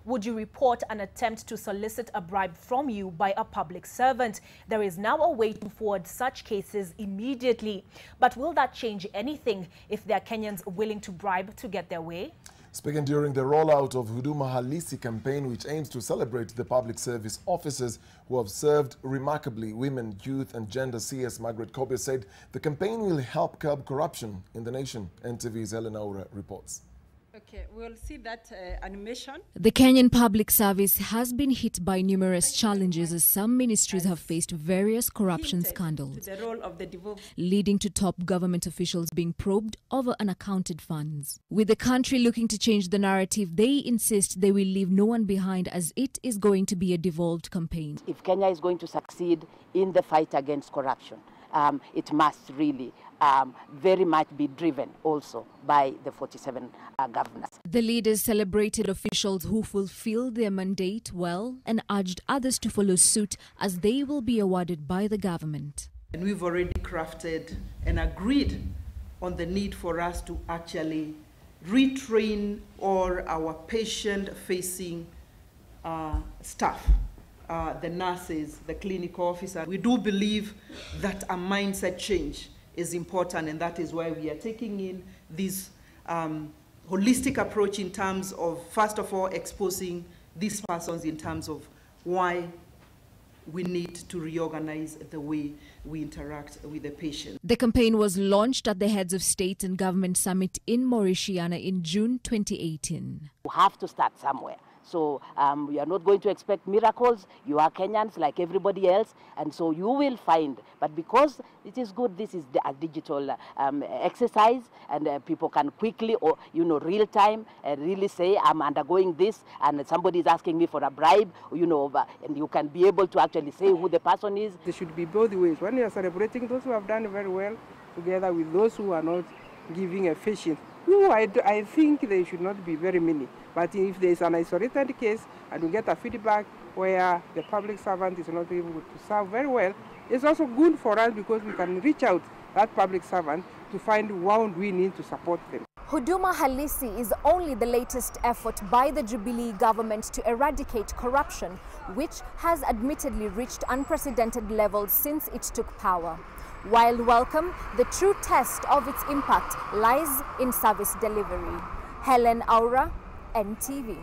would you report an attempt to solicit a bribe from you by a public servant? There is now a way to forward such cases immediately. But will that change anything if there are Kenyans willing to bribe to get their way? Speaking during the rollout of Huduma Halisi campaign, which aims to celebrate the public service officers who have served remarkably, women, youth and Gender CS Margaret Kobia said the campaign will help curb corruption in the nation. NTV's Helen Aura reports. Okay, we'll see that animation. The Kenyan public service has been hit by numerous challenges as some ministries have faced various corruption scandals, The role of the leading to top government officials being probed over unaccounted funds. With the country looking to change the narrative, they insist they will leave no one behind as it is going to be a devolved campaign. If Kenya is going to succeed in the fight against corruption, it must really very much be driven also by the 47 governors. The leaders celebrated officials who fulfilled their mandate well and urged others to follow suit as they will be awarded by the government. And we've already crafted and agreed on the need for us to actually retrain all our patient-facing staff. The nurses, the clinical officers. We do believe that a mindset change is important, and that is why we are taking in this holistic approach in terms of, first of all, exposing these persons in terms of why we need to reorganize the way we interact with the patient. The campaign was launched at the Heads of State and Government Summit in Mauritiana in June 2018. You have to start somewhere. So we are not going to expect miracles. You are Kenyans like everybody else, and so you will find. But because it is good, this is a digital exercise, and people can quickly, or real time, really say, I'm undergoing this, and somebody is asking me for a bribe, and you can be able to actually say who the person is. There should be both ways. When you are celebrating those who have done very well, together with those who are not giving a patient. No, I think they should not be very many. But if there is an isolated case and we get a feedback where the public servant is not able to serve very well, it's also good for us because we can reach out that public servant to find what we need to support them. Huduma Halisi is only the latest effort by the Jubilee government to eradicate corruption, which has admittedly reached unprecedented levels since it took power. While welcome, the true test of its impact lies in service delivery. Helen Aura, NTV.